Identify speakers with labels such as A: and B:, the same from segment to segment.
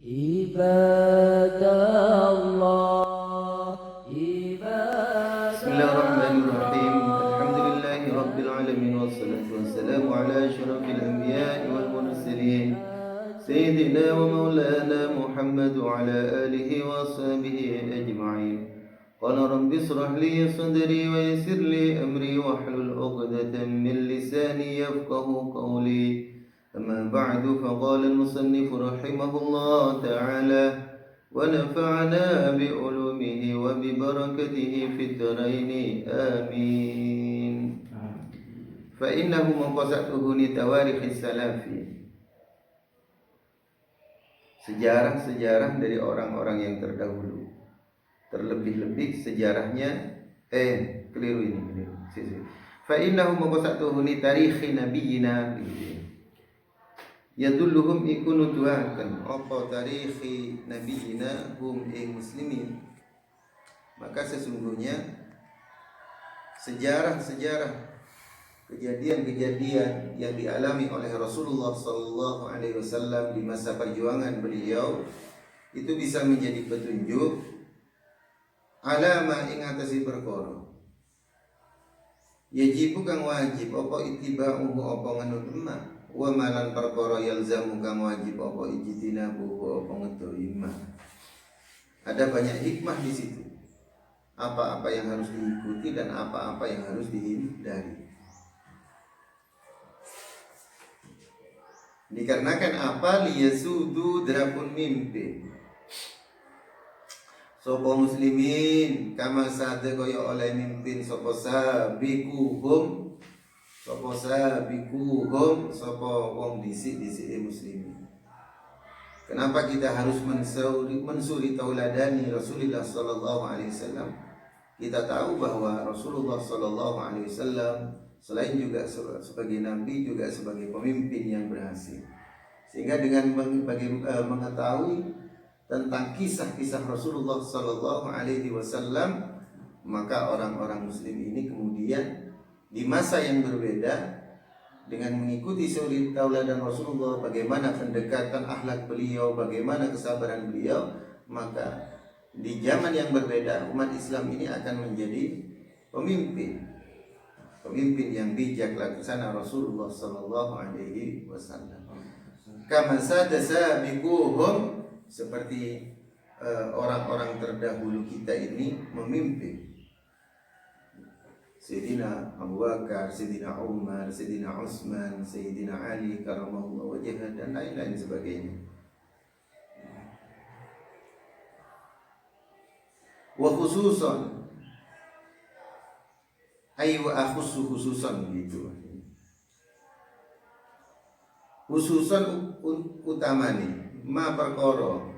A: Ibadallah,
B: Bismillahirrahmanirrahim. Alhamdulillahi rabbil alamin wassalatu wassalamu ala asyrafil anbiya'i wal mursalin sayyidina wa maulana Muhammad wa ala alihi wa sahbihi ajma'in. Qala rabbi ishrah li sadri wa yassir li amri wahlul 'uqdatam min lisani yafqahu qawli. أما بعد فقال المصنف رحمه الله تعالى ونفعنا بعلومه وببركته في الدارين آمين فإنه مقصده لتواريخ السلف sejarah-sejarah dari orang-orang yang terdahulu, terlebih-lebih sejarahnya keliru ini فإنه مقصده لتاريخ نبينا yadulluhum ikunu tuakan apa tarikhi nabiyina hum muslimin. Maka sesungguhnya sejarah-sejarah kejadian-kejadian yang dialami oleh Rasulullah sallallahu alaihi wasallam di masa perjuangan beliau itu bisa menjadi petunjuk alama ing atase perkara yajibu kang wajib apa ittiba'uhu apa nganut emak wa malan perkara yalzamu kang wajib apa ijtinabu apa ngetuhi ma. Ada banyak hikmah di situ. Apa-apa yang harus diikuti dan apa-apa yang harus dihindari. Dikarenakan apa liyasudu drapun mimpi. Sopo muslimin kama sade kaya oleh mimpin sopo sabikuhum sapa sabiquhum sapa wong dhisik-dhisike muslimin. Kenapa kita harus mensuri tauladani Rasulullah sallallahu alaihi wasallam? Kita tahu bahwa Rasulullah sallallahu alaihi wasallam selain juga sebagai nabi juga sebagai pemimpin yang berhasil. Sehingga dengan mengetahui tentang kisah-kisah Rasulullah sallallahu alaihi wasallam, maka orang-orang muslim ini kemudian di masa yang berbeda dengan mengikuti suri tauladan Rasulullah, bagaimana pendekatan akhlak beliau, bagaimana kesabaran beliau, maka di zaman yang berbeda umat Islam ini akan menjadi pemimpin yang bijak laksana Rasulullah sallallahu alaihi wasallam. Kama sabiquhum seperti orang-orang terdahulu kita ini memimpin. Sayyidina Abu Bakar, Sayyidina Umar, Sayyidina Utsman, Sayyidina Ali karamallahu wajhah dan lain-lain sebagainya. Wa khususan wa akhussu khususan gitu. Khususan utamane ma perkara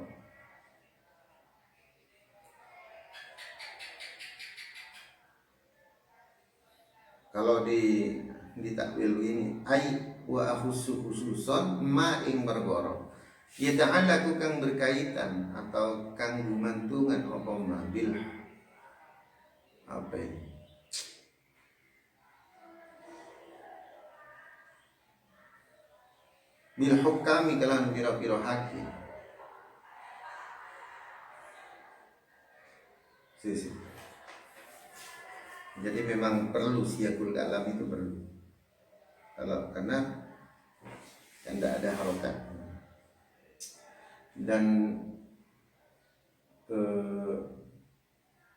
B: kalau di takwil ini wa akhussu khususan ma ing perkara ya ta'allaku kang berkaitan atau kang gumantungan apa ma bil apa ini bil hukami kalan pira-pira hakim sisi. Jadi memang perlu siyakul kalam itu perlu. Karena tidak ada harokat. Dan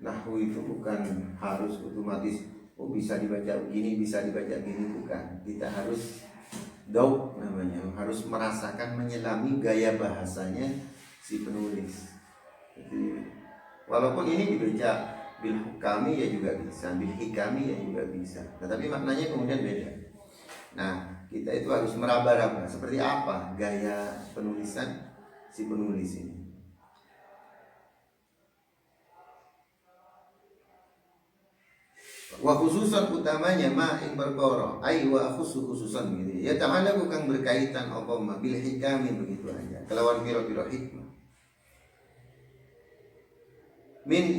B: nahwu itu bukan harus otomatis bisa dibaca begini, bisa dibaca gini, bukan. Kita harus dauk namanya, harus merasakan menyelami gaya bahasanya si penulis. Jadi walaupun ini dibaca bil hukami ya juga bisa, bil hikami ya juga bisa. Tetapi maknanya kemudian beda. Nah, kita itu harus meraba-raba seperti apa gaya penulisan si penulis ini. Wa khususan utamanya ma ing perkara, wa khususan gitu. Ya ta'ala bukan berkaitan apa ma bil hikami begitu aja. Kelawan pira-pira hikmah. Min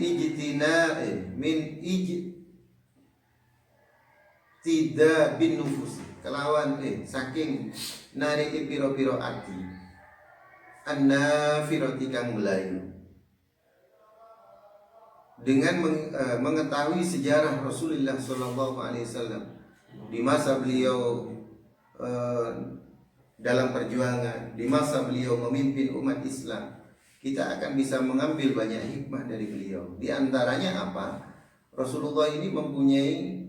B: ijtida bin nufus kelawan saking nariki piro-piro ati an-nafirati kang belayu. Dengan mengetahui sejarah Rasulullah Sallallahu Alaihi Wasallam di masa beliau dalam perjuangan, di masa beliau memimpin umat Islam, kita akan bisa mengambil banyak hikmah dari beliau. Di antaranya apa? Rasulullah ini mempunyai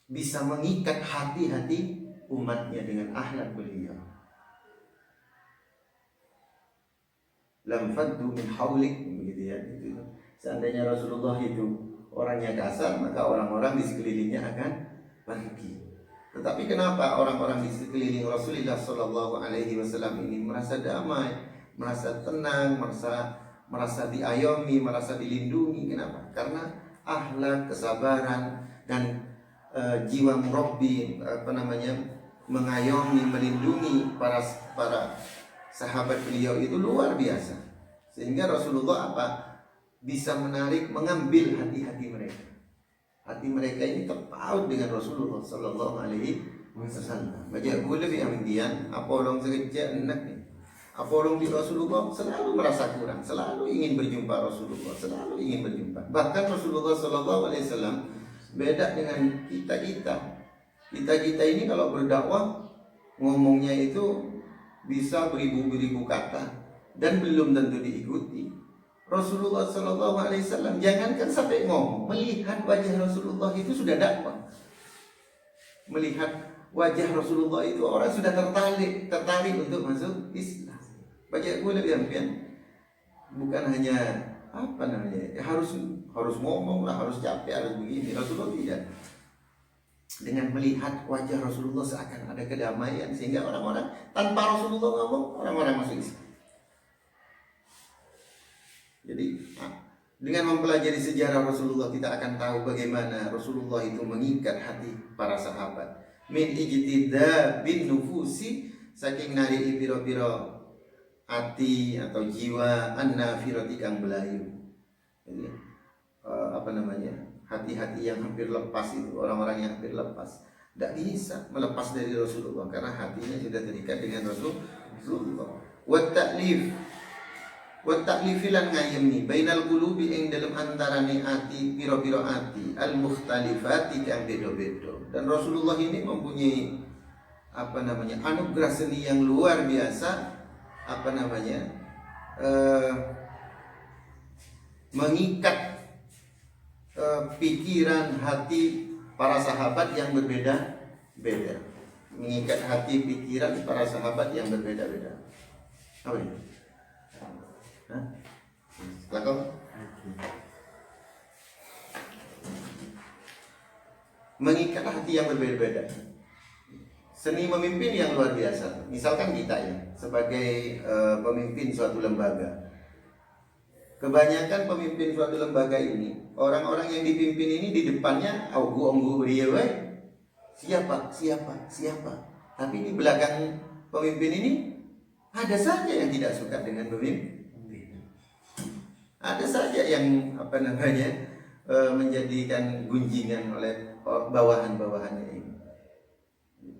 B: bisa mengikat hati-hati umatnya dengan akhlak beliau. Lam faddu min haulik, begitu ya. Itu. Seandainya Rasulullah itu orangnya kasar, maka orang-orang di sekelilingnya akan pergi. Tetapi kenapa orang-orang di sekeliling Rasulullah Sallallahu Alaihi Wasallam ini merasa damai, merasa tenang, merasa diayomi, merasa dilindungi? Kenapa? Karena akhlak, kesabaran dan jiwa murabbi, mengayomi, melindungi para sahabat beliau itu luar biasa. Sehingga Rasulullah bisa menarik, mengambil hati-hati mereka. Hati mereka ini terpaut dengan Rasulullah Sallallahu Alaihi Wasallam. Baca boleh ambian, apa orang sekejap enak ni. Apa orang di Rasulullah selalu merasa kurang, selalu ingin berjumpa Rasulullah, selalu ingin berjumpa. Bahkan Rasulullah Sallallahu Alaihi Wasallam beda dengan kita ini kalau berdakwah ngomongnya itu bisa beribu-ribu kata dan belum tentu diikuti. Rasulullah Sallallahu Alaihi Wasallam jangankan sampai ngomong, melihat wajah Rasulullah itu sudah dakwah. Melihat wajah Rasulullah itu orang sudah tertarik untuk masuk Islam. Baca boleh pian, bukan hanya harus ngomong lah, harus capek, harus begini. Rasulullah tidak. Dengan melihat wajah Rasulullah seakan ada kedamaian, sehingga orang-orang tanpa Rasulullah ngomong, orang-orang masuk Islam. Jadi dengan mempelajari sejarah Rasulullah, kita akan tahu bagaimana Rasulullah itu mengikat hati para sahabat. Min ijtida bin nufusi, saking nari piro-piro hati atau jiwa an-nafirati kang belayu. Jadi hati-hati yang hampir lepas itu, orang-orang yang hampir lepas, tidak bisa melepas dari Rasulullah karena hatinya sudah terikat dengan Rasulullah. Wa ta'lifilan ngayemni bainal qulubi ing dalam antarane ati pira-pira ati al mukhtalifati kang beda-beda. Dan Rasulullah ini mempunyai anugerah seni yang luar biasa, mengikat pikiran hati para sahabat yang berbeda-beda. Mengikat hati pikiran para sahabat yang berbeda-beda. Apa ini? Mengikat hati yang berbeda-beda. Seni memimpin yang luar biasa. Misalkan kita ya, sebagai pemimpin suatu lembaga. Kebanyakan pemimpin suatu lembaga ini, orang-orang yang dipimpin ini di depannya onggu berieu siapa. Tapi di belakang pemimpin ini ada saja yang tidak suka dengan pemimpin. Ada saja yang menjadikan gunjingan oleh bawahan-bawahannya ini.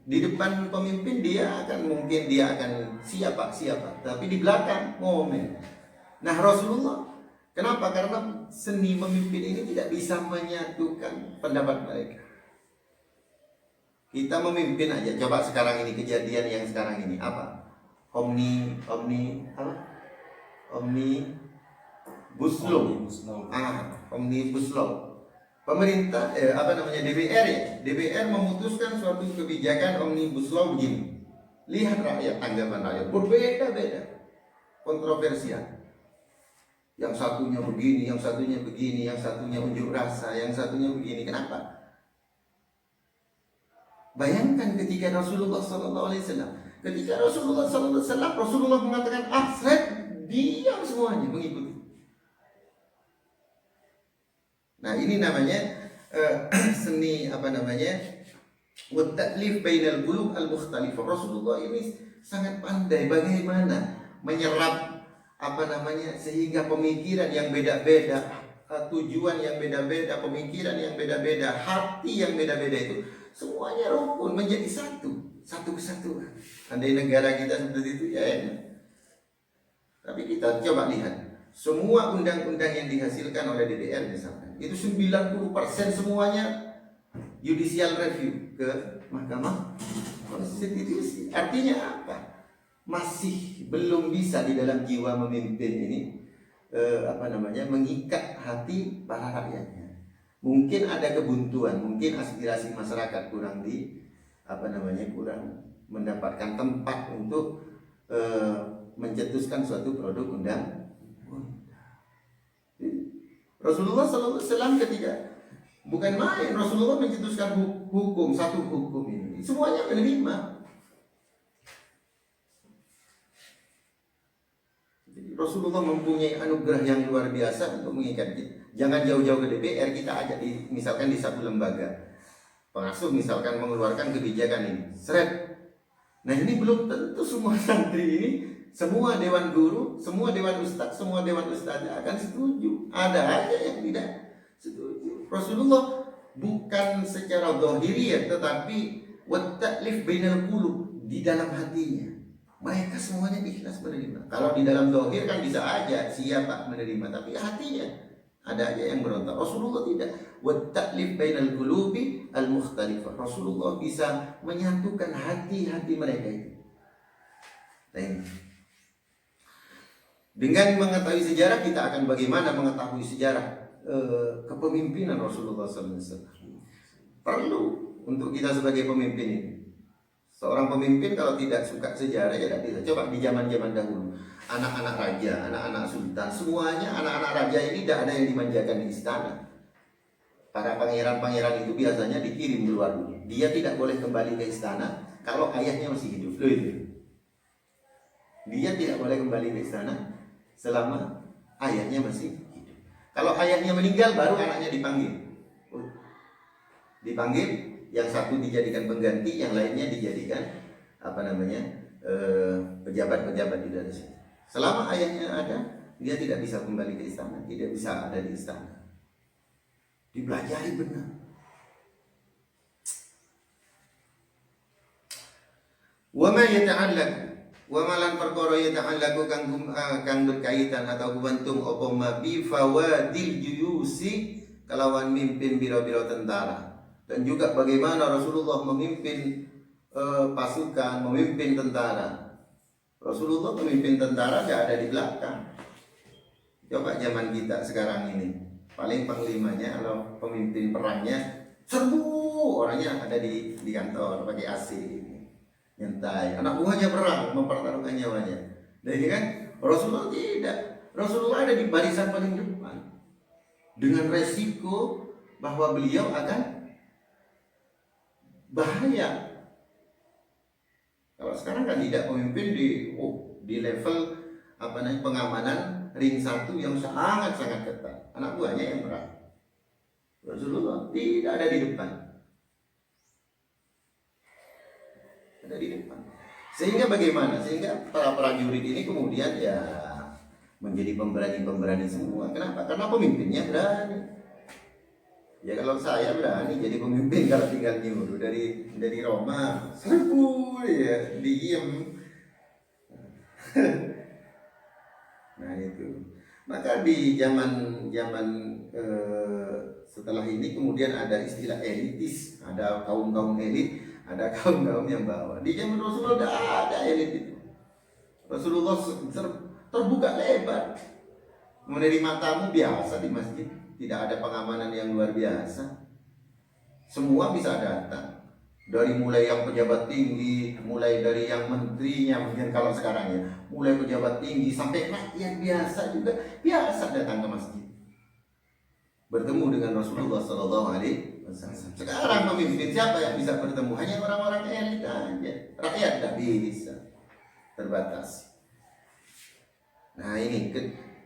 B: Di depan pemimpin dia akan siapa, tapi di belakang ngomel. Nah Rasulullah, kenapa? Karena seni memimpin ini tidak bisa menyatukan pendapat mereka. Kita memimpin aja, coba sekarang ini kejadian yang sekarang ini apa? Omnibus Law. Pemerintah DPR memutuskan suatu kebijakan Omnibus Law begini. Lihat tanggapan rakyat berbeda-beda, kontroversial. Yang satunya begini, yang satunya begini, yang satunya unjuk rasa, yang satunya begini. Kenapa? Bayangkan ketika Rasulullah Sallallahu Alaihi Wasallam, Rasulullah mengatakan asret, diam semuanya mengikuti. Nah ini namanya seni Wat-ta'lif bainal qulub al-mukhtalifah. Rasulullah ini sangat pandai bagaimana menyerap sehingga pemikiran yang beda-beda, tujuan yang beda-beda, pemikiran yang beda-beda, hati yang beda-beda itu semuanya rukun menjadi satu. satu kesatuan. Andai negara kita seperti itu ya enak. Tapi kita coba lihat, semua undang-undang yang dihasilkan oleh DPR misalkan, itu 90% semuanya judicial review ke Mahkamah Konstitusi. Artinya apa? Masih belum bisa di dalam jiwa memimpin ini mengikat hati para rakyatnya. Mungkin ada kebuntuan, mungkin aspirasi masyarakat kurang kurang mendapatkan tempat untuk mencetuskan suatu produk undang. Rasulullah SAW ketika bukan main, Rasulullah mencetuskan hukum, satu hukum ini semuanya menerima. Jadi Rasulullah mempunyai anugerah yang luar biasa untuk mengikat kita. Jangan jauh-jauh ke DPR, kita ajak misalkan di satu lembaga pengasuh misalkan mengeluarkan kebijakan ini, seret. Nah ini belum tentu semua santri ini, semua dewan guru, semua dewan ustadz, semua dewan ustadzah akan setuju. Ada aja yang tidak setuju. Rasulullah bukan secara zahiriyah, tetapi watta'lif bainal qulub, di dalam hatinya mereka semuanya ikhlas menerima. Kalau di dalam zahir kan bisa aja siapa menerima, tapi hatinya ada aja yang berontak. Rasulullah tidak. Watta'lif bainal qulubi al-mukhtalifah. Rasulullah bisa menyatukan hati-hati mereka itu. Nah, dengan mengetahui sejarah, kita akan bagaimana mengetahui sejarah kepemimpinan Rasulullah SAW. Perlu untuk kita sebagai pemimpin ini. Seorang pemimpin kalau tidak suka sejarah ya tidak bisa. Coba di zaman-zaman dahulu, anak-anak raja, anak-anak sultan, semuanya anak-anak raja ini tidak ada yang dimanjakan di istana. Para pangeran-pangeran itu biasanya dikirim keluar dulu. Dia tidak boleh kembali ke istana kalau ayahnya masih hidup. Loh itu. Dia tidak boleh kembali ke istana selama ayahnya masih hidup. Kalau ayahnya meninggal baru anaknya dipanggil. Dipanggil, yang satu dijadikan pengganti, yang lainnya dijadikan pejabat-pejabat di dalam situ. Selama ayahnya ada, dia tidak bisa kembali ke istana, tidak bisa ada di istana. Dipelajari benar. Wa ma yata'allaqu wa malan perkara yata'allaqu kang berkaitan atau gumantung apa ma bi fawadil juyusi kalawan mimpin biro-biro tentara. Dan juga bagaimana Rasulullah memimpin pasukan, memimpin tentara. Rasulullah memimpin tentara tidak ada di belakang. Coba zaman kita sekarang ini, paling panglimanya atau pemimpin perangnya serbu, orangnya ada di kantor pakai AC, nyantai. Anak buahnya perang, mempertaruhkan nyawanya. Jadi kan Rasulullah tidak. Rasulullah ada di barisan paling depan dengan resiko bahwa beliau akan bahaya. Kalau sekarang kan tidak, pemimpin di level pengamanan ring 1 yang sangat-sangat ketat. Anak buahnya yang perang. Rasulullah tidak ada di depan. Ada di depan. Sehingga bagaimana? Sehingga para prajurit ini kemudian ya menjadi pemberani-pemberani semua. Kenapa? Karena pemimpinnya berani. Ya kalau saya berani jadi pemimpin kalau tinggal nyuruh dari Roma, serbu ya, diem. Nah itu. Maka di zaman setelah ini kemudian ada istilah elitis, ada kaum elit, ada kaum yang bawah. Di zaman Rasulullah tidak ada elit itu. Rasulullah terbuka lebar, menerima tamu biasa di masjid. Tidak ada pengamanan yang luar biasa. Semua bisa datang. Dari mulai yang pejabat tinggi, mulai dari yang menterinya, mungkin kalau sekarang ya, mulai pejabat tinggi sampai rakyat biasa juga biasa datang ke masjid. Bertemu dengan Rasulullah SAW. Sekarang pemimpin siapa yang bisa bertemu? Hanya orang-orang elit aja. Rakyat tidak bisa, terbatas. Nah ini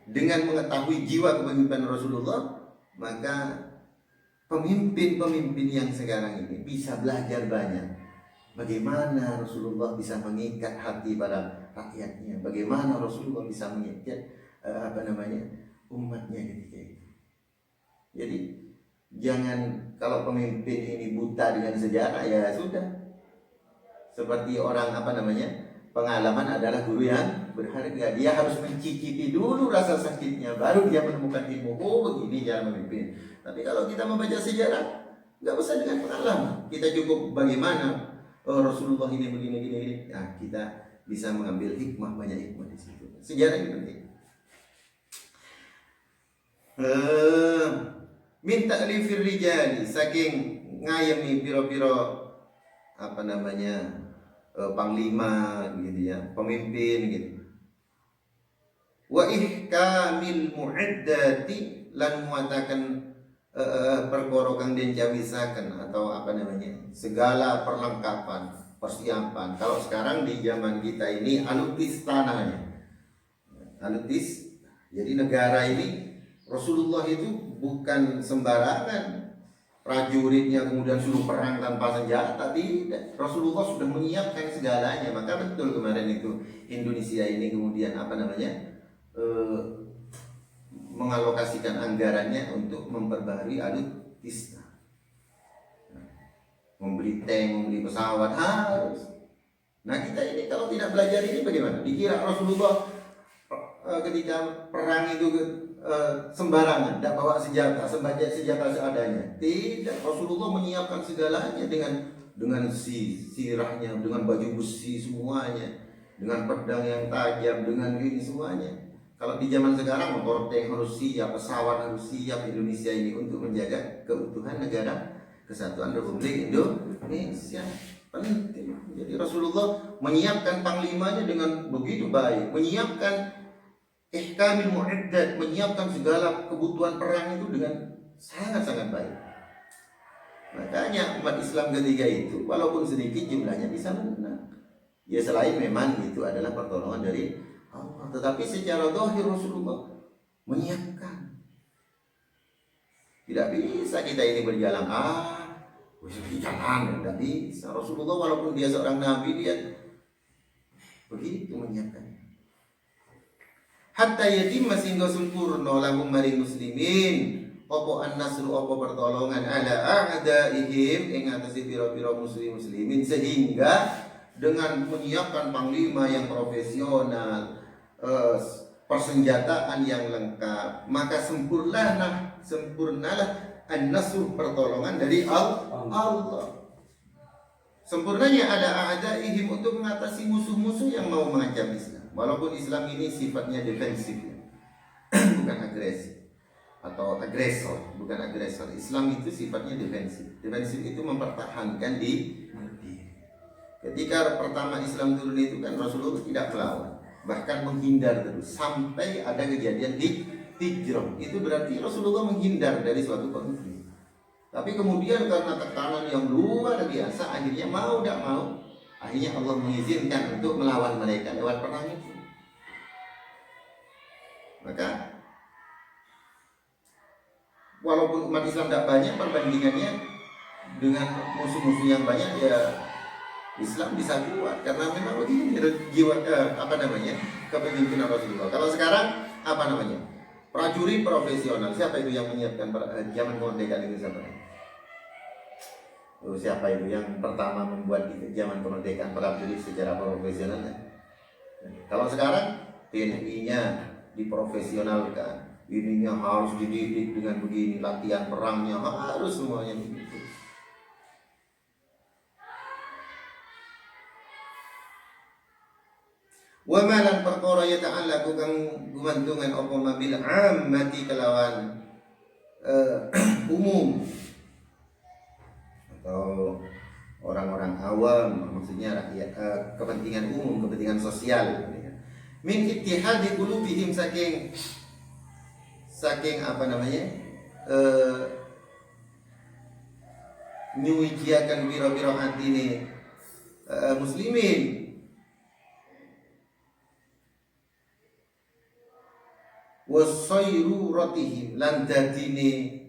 B: dengan mengetahui jiwa kepemimpinan Rasulullah, maka pemimpin-pemimpin yang sekarang ini bisa belajar banyak. Bagaimana Rasulullah bisa mengikat hati para rakyatnya, bagaimana Rasulullah bisa mengikat umatnya ketika itu. Jadi jangan kalau pemimpin ini buta dengan sejarah, ya sudah. Seperti orang pengalaman adalah guru yang berharga. Dia harus mencicipi dulu rasa sakitnya, baru dia menemukan ilmu. Oh, begini cara memimpin. Tapi kalau kita membaca sejarah, nggak usah dengan pengalaman. Kita cukup bagaimana Rasulullah ini begini gini. Nah, kita bisa mengambil hikmah, banyak hikmah di situ. Sejarah ini penting. Minta ta'lifir rijali, saking ngayemi piro-piro panglima gitu ya, pemimpin gitu. Wa ihkamil mu'iddati, lan muatakan perkara kang den jawisaken atau segala perlengkapan, persiapan. Kalau sekarang di zaman kita ini alutsista namanya. Alutsista. Jadi negara ini Rasulullah itu bukan sembarangan prajuritnya kemudian suruh perang tanpa senjata. Tidak. Rasulullah sudah menyiapkan segalanya. Maka betul kemarin itu Indonesia ini kemudian mengalokasikan anggarannya untuk memperbarui alutsista. Membeli tank, membeli pesawat harus. Nah, kita ini kalau tidak belajar ini bagaimana? Dikira Rasulullah ketika perang itu sembarangan, tidak bawa senjata seadanya. Tidak, Rasulullah menyiapkan segalanya dengan sirahnya, dengan baju besi semuanya, dengan pedang yang tajam, dengan ini semuanya. Kalau di zaman sekarang motor tank harus siap, pesawat harus siap. Indonesia ini untuk menjaga keutuhan negara Kesatuan Republik Indonesia penting. Jadi Rasulullah menyiapkan panglimanya dengan begitu baik, menyiapkan ihkamil mu'iddat, menyiapkan segala kebutuhan perang itu dengan sangat-sangat baik. Makanya umat Islam ketika itu walaupun sedikit jumlahnya bisa menang. Ya selain memang itu adalah pertolongan dari Allah, tetapi secara zahir Rasulullah menyiapkan. Tidak bisa kita ini berjalan tidak bisa. Rasulullah walaupun dia seorang nabi, dia begitu menyiapkan. Hatta yatim sehingga sempurna lahum maring muslimin apa an-nasru, apa pertolongan ala a'daihim ing atase pira-pira muslimin, sehingga dengan menyiapkan panglima yang profesional, persenjataan yang lengkap, maka sempurnalah an-nasr, pertolongan dari Allah. Sempurnanya ada a'daihim untuk mengatasi musuh-musuh yang mau mengancam Islam. Walaupun Islam ini sifatnya defensif, bukan agresif atau agresor, bukan agresor. Islam itu sifatnya defensif. Defensif itu mempertahankan diri. Ketika pertama Islam turun itu kan Rasulullah tidak melawan, bahkan menghindar terus sampai ada kejadian di Hijrah. Itu berarti Rasulullah menghindar dari suatu konflik. Tapi kemudian karena tekanan yang luar biasa, akhirnya mau tidak mau, akhirnya Allah mengizinkan untuk melawan mereka lewat perang itu. Maka walaupun umat Islam tidak banyak, perbandingannya dengan musuh-musuh yang banyak, ya Islam bisa kuat karena memang begini jiwa kepemimpinan Rasulullah. Kalau sekarang prajurit profesional, siapa itu yang menyiapkan zaman kemerdekaan ini siapa itu yang pertama membuat zaman kemerdekaan prajurit secara profesional? Kalau sekarang TNI-nya diprofesionalkan, ininya harus dididik dengan begini, latihan perangnya harus semuanya begitu. Wa malan perkara ya ta'allaqu kang gumantungan apa mabil ammati kelawan umum atau orang-orang awam, maksudnya rakyat, kepentingan umum, kepentingan sosial. Min ittihadi qulubihim, saking nyuciakan biro-biro hatine muslimin, wasayruratihim, lan dadine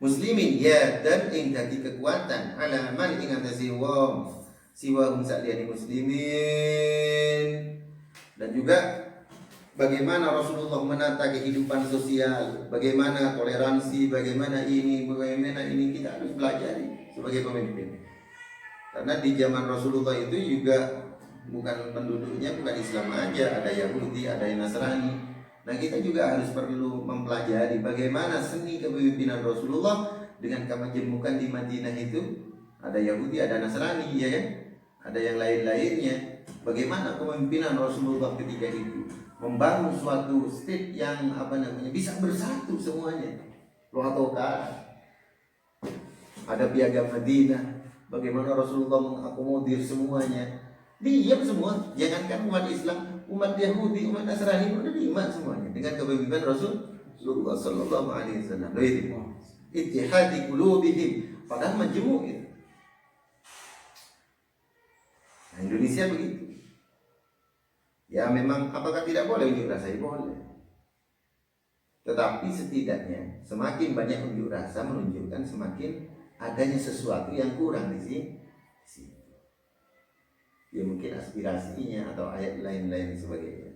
B: muslimin ya, dan ing dadi kekuatan ala man ing atase wong siwa saliyane muslimin. Dan juga bagaimana Rasulullah menata kehidupan sosial, bagaimana toleransi, bagaimana ini kita harus pelajari sebagai pemimpin. Karena di zaman Rasulullah itu juga bukan penduduknya bukan Islam aja, ada Yahudi, ada yang Nasrani. Nah kita juga harus perlu mempelajari bagaimana seni kepemimpinan Rasulullah dengan kemajemukan di Madinah itu. Ada Yahudi, ada Nasrani, ya kan? Ada yang lain-lainnya. Bagaimana kepemimpinan Rasulullah ketika itu membangun suatu state yang bisa bersatu semuanya. Rohatoka, ada piagam Madinah. Bagaimana Rasulullah mengakomodir semuanya. Diam semua, jangankan umat Islam, umat Yahudi, umat Nasrani pun terima semuanya dengan kepemimpinan Rasulullah Sallallahu Alaihi Wasallam. Ittihadi qulubihim, padahal majmuk itu. Nah, Indonesia begitu. Ya memang apakah tidak boleh unjuk rasa? Boleh. Tetapi setidaknya semakin banyak unjuk rasa menunjukkan semakin adanya sesuatu yang kurang di sini. Ya mungkin aspirasinya atau ayat lain-lain sebagainya.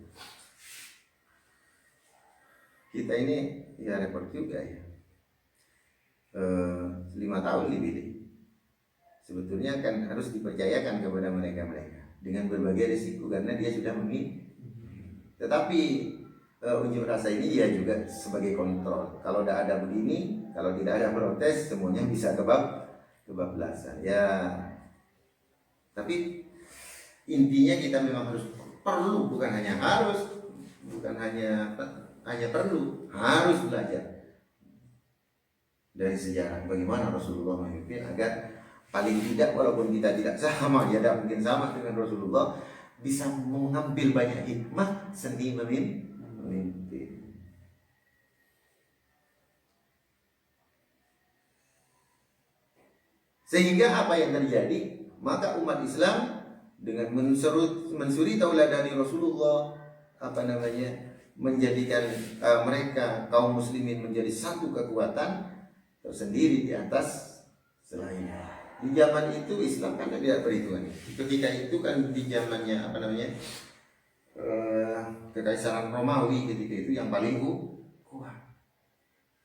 B: Kita ini ya repot juga ya. 5 tahun dipilih. Sebetulnya kan harus dipercayakan kepada mereka dengan berbagai risiko karena dia sudah memilih. Tetapi unjuk rasa ini dia juga sebagai kontrol. Kalau tidak ada begini, kalau tidak ada protes, semuanya bisa kebablasan. Ya, tapi intinya kita memang harus perlu, bukan hanya harus, bukan hanya perlu, harus belajar dari sejarah bagaimana Rasulullah memimpin agar paling tidak walaupun kita tidak sama, ya tidak mungkin sama dengan Rasulullah, bisa mengambil banyak hikmah seni memimpin. Sehingga apa yang terjadi? Maka umat Islam dengan mensuri tauladani Rasulullah menjadikan mereka kaum muslimin menjadi satu kekuatan tersendiri di atas selainnya. Di zaman itu Islam kan tidak perhitungan. Ketika itu kan di zamannya Kekaisaran Romawi ketika itu yang paling kuat.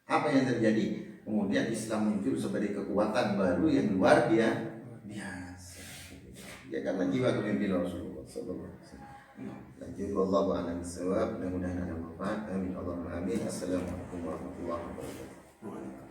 B: Apa yang terjadi? Kemudian Islam muncul sebagai kekuatan baru yang luar biasa. Ya karena jiwa kepemimpinan Rasulullah sallallahu alaihi wasallam. Lanjut wallahu a'lam bishawab. Mudah-mudahan ada manfaat. Amin Allahumma amin. Assalamualaikum warahmatullahi wabarakatuh.